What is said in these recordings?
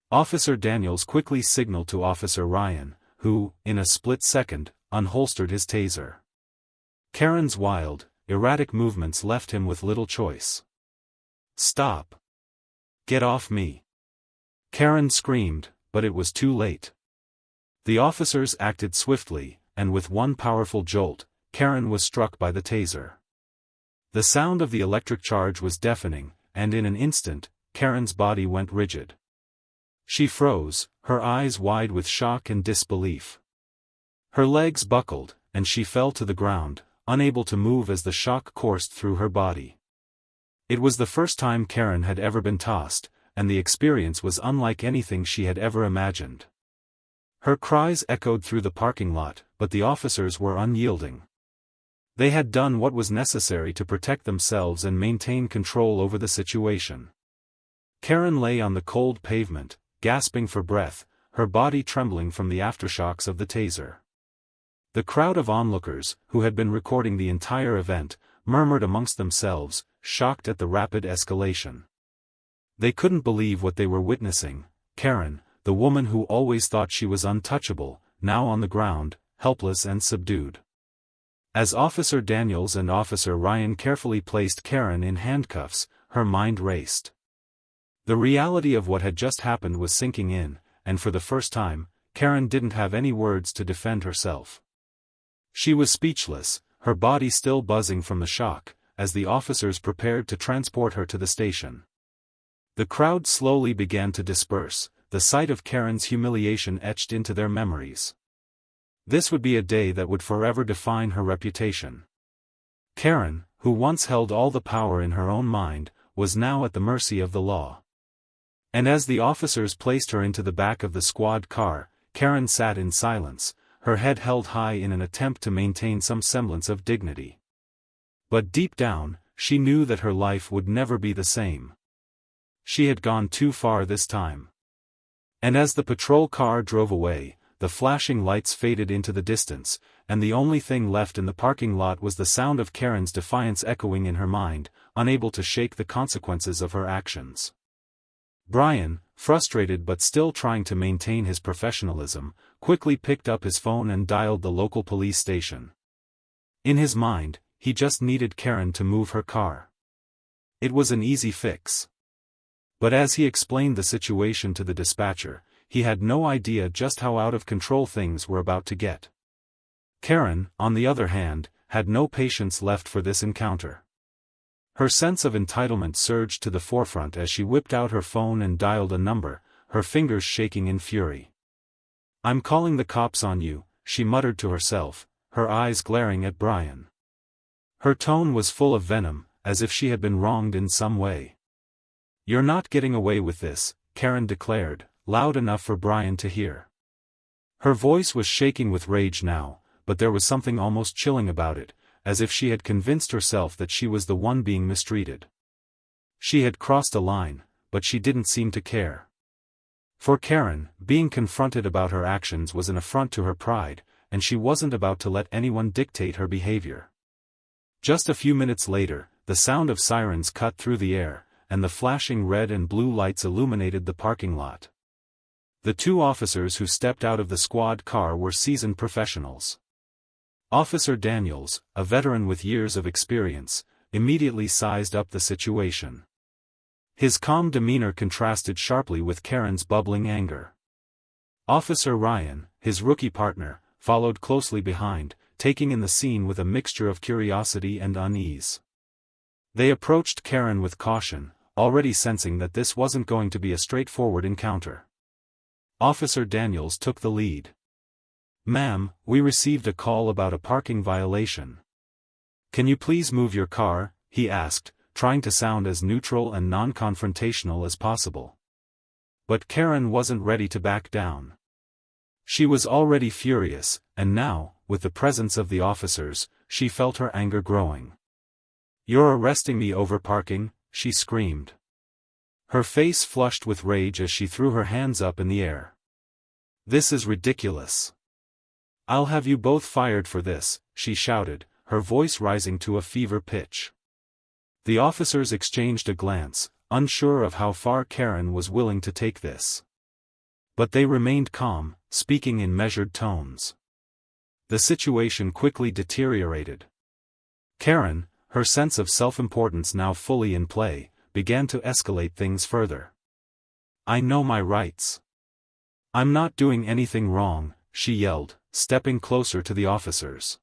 Officer Daniels quickly signaled to Officer Ryan, who, in a split second, unholstered his taser. Karen's wild, erratic movements left him with little choice. "Stop! Get off me!" Karen screamed, but it was too late. The officers acted swiftly, and with one powerful jolt, Karen was struck by the taser. The sound of the electric charge was deafening, and in an instant, Karen's body went rigid. She froze, her eyes wide with shock and disbelief. Her legs buckled, and she fell to the ground, unable to move as the shock coursed through her body. It was the first time Karen had ever been tossed, and the experience was unlike anything she had ever imagined. Her cries echoed through the parking lot, but the officers were unyielding. They had done what was necessary to protect themselves and maintain control over the situation. Karen lay on the cold pavement, gasping for breath, her body trembling from the aftershocks of the taser. The crowd of onlookers, who had been recording the entire event, murmured amongst themselves, shocked at the rapid escalation. They couldn't believe what they were witnessing. Karen, the woman who always thought she was untouchable, now on the ground, helpless and subdued. As Officer Daniels and Officer Ryan carefully placed Karen in handcuffs, her mind raced. The reality of what had just happened was sinking in, and for the first time, Karen didn't have any words to defend herself. She was speechless, her body still buzzing from the shock, as the officers prepared to transport her to the station. The crowd slowly began to disperse, the sight of Karen's humiliation etched into their memories. This would be a day that would forever define her reputation. Karen, who once held all the power in her own mind, was now at the mercy of the law. And as the officers placed her into the back of the squad car, Karen sat in silence, her head held high in an attempt to maintain some semblance of dignity. But deep down, she knew that her life would never be the same. She had gone too far this time. And as the patrol car drove away, the flashing lights faded into the distance, and the only thing left in the parking lot was the sound of Karen's defiance echoing in her mind, unable to shake the consequences of her actions. Brian, frustrated but still trying to maintain his professionalism, quickly picked up his phone and dialed the local police station. In his mind, he just needed Karen to move her car. It was an easy fix. But as he explained the situation to the dispatcher, he had no idea just how out of control things were about to get. Karen, on the other hand, had no patience left for this encounter. Her sense of entitlement surged to the forefront as she whipped out her phone and dialed a number, her fingers shaking in fury. "I'm calling the cops on you," she muttered to herself, her eyes glaring at Brian. Her tone was full of venom, as if she had been wronged in some way. "You're not getting away with this," Karen declared, loud enough for Brian to hear. Her voice was shaking with rage now, but there was something almost chilling about it, as if she had convinced herself that she was the one being mistreated. She had crossed a line, but she didn't seem to care. For Karen, being confronted about her actions was an affront to her pride, and she wasn't about to let anyone dictate her behavior. Just a few minutes later, the sound of sirens cut through the air, and the flashing red and blue lights illuminated the parking lot. The two officers who stepped out of the squad car were seasoned professionals. Officer Daniels, a veteran with years of experience, immediately sized up the situation. His calm demeanor contrasted sharply with Karen's bubbling anger. Officer Ryan, his rookie partner, followed closely behind, taking in the scene with a mixture of curiosity and unease. They approached Karen with caution, already sensing that this wasn't going to be a straightforward encounter. Officer Daniels took the lead. "Ma'am, we received a call about a parking violation. Can you please move your car?" he asked, trying to sound as neutral and non-confrontational as possible. But Karen wasn't ready to back down. She was already furious, and now, with the presence of the officers, she felt her anger growing. "You're arresting me over parking?" she screamed. Her face flushed with rage as she threw her hands up in the air. "This is ridiculous. I'll have you both fired for this," she shouted, her voice rising to a fever pitch. The officers exchanged a glance, unsure of how far Karen was willing to take this. But they remained calm, speaking in measured tones. The situation quickly deteriorated. Karen, her sense of self-importance now fully in play, began to escalate things further. "I know my rights. I'm not doing anything wrong," she yelled, stepping closer to the officers.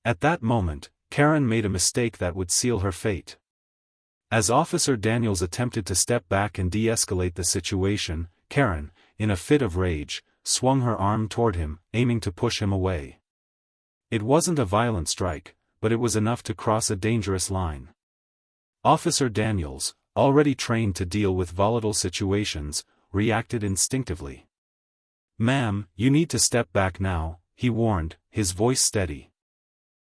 At that moment, Karen made a mistake that would seal her fate. As Officer Daniels attempted to step back and de-escalate the situation, Karen, in a fit of rage, swung her arm toward him, aiming to push him away. It wasn't a violent strike, but it was enough to cross a dangerous line. Officer Daniels, already trained to deal with volatile situations, reacted instinctively. "Ma'am, you need to step back now," he warned, his voice steady.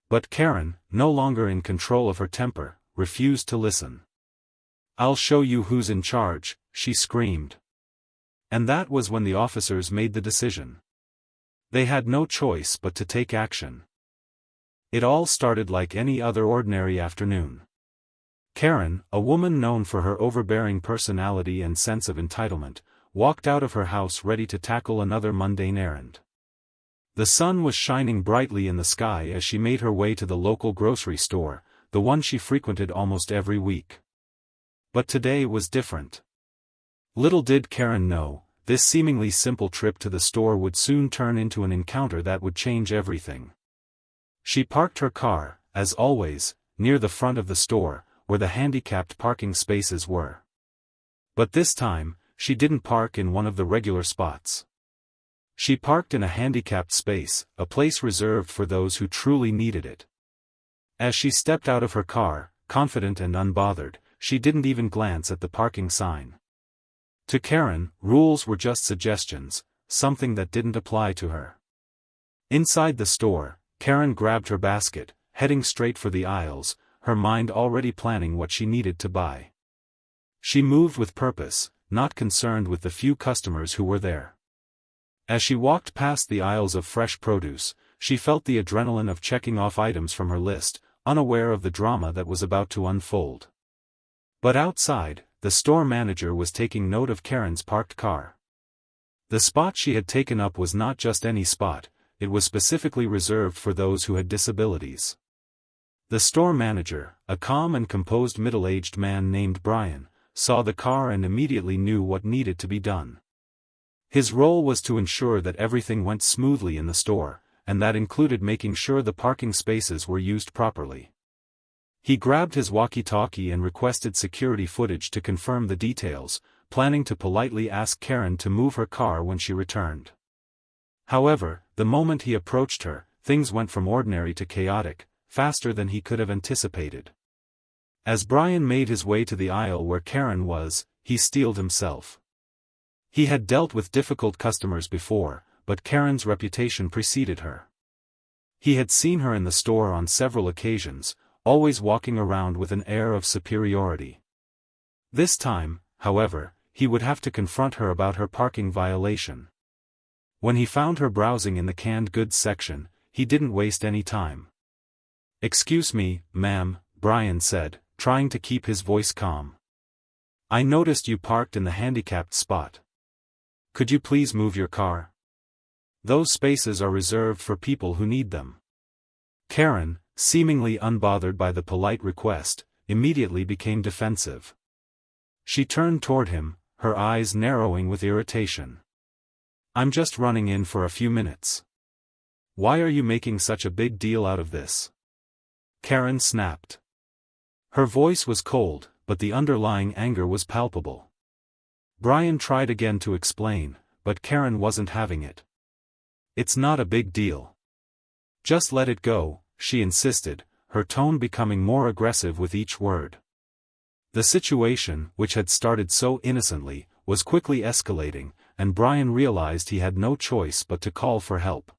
But Karen, no longer in control of her temper, refused to listen. "I'll show you who's in charge," she screamed. And that was when the officers made the decision. They had no choice but to take action. It all started like any other ordinary afternoon. Karen, a woman known for her overbearing personality and sense of entitlement, walked out of her house ready to tackle another mundane errand. The sun was shining brightly in the sky as she made her way to the local grocery store, the one she frequented almost every week. But today was different. Little did Karen know, this seemingly simple trip to the store would soon turn into an encounter that would change everything. She parked her car, as always, near the front of the store, where the handicapped parking spaces were. But this time, she didn't park in one of the regular spots. She parked in a handicapped space, a place reserved for those who truly needed it. As she stepped out of her car, confident and unbothered, she didn't even glance at the parking sign. To Karen, rules were just suggestions, something that didn't apply to her. Inside the store, Karen grabbed her basket, heading straight for the aisles, her mind already planning what she needed to buy. She moved with purpose, not concerned with the few customers who were there. As she walked past the aisles of fresh produce, she felt the adrenaline of checking off items from her list, unaware of the drama that was about to unfold. But outside, the store manager was taking note of Karen's parked car. The spot she had taken up was not just any spot, it was specifically reserved for those who had disabilities. The store manager, a calm and composed middle-aged man named Brian, saw the car and immediately knew what needed to be done. His role was to ensure that everything went smoothly in the store, and that included making sure the parking spaces were used properly. He grabbed his walkie-talkie and requested security footage to confirm the details, planning to politely ask Karen to move her car when she returned. However, the moment he approached her, things went from ordinary to chaotic, faster than he could have anticipated. As Brian made his way to the aisle where Karen was, he steeled himself. He had dealt with difficult customers before, but Karen's reputation preceded her. He had seen her in the store on several occasions, always walking around with an air of superiority. This time, however, he would have to confront her about her parking violation. When he found her browsing in the canned goods section, he didn't waste any time. "Excuse me, ma'am," Brian said, trying to keep his voice calm. "I noticed you parked in the handicapped spot. Could you please move your car? Those spaces are reserved for people who need them." Karen, seemingly unbothered by the polite request, immediately became defensive. She turned toward him, her eyes narrowing with irritation. "I'm just running in for a few minutes. Why are you making such a big deal out of this?" Karen snapped. Her voice was cold, but the underlying anger was palpable. Brian tried again to explain, but Karen wasn't having it. "It's not a big deal. Just let it go," she insisted, her tone becoming more aggressive with each word. The situation, which had started so innocently, was quickly escalating, and Brian realized he had no choice but to call for help.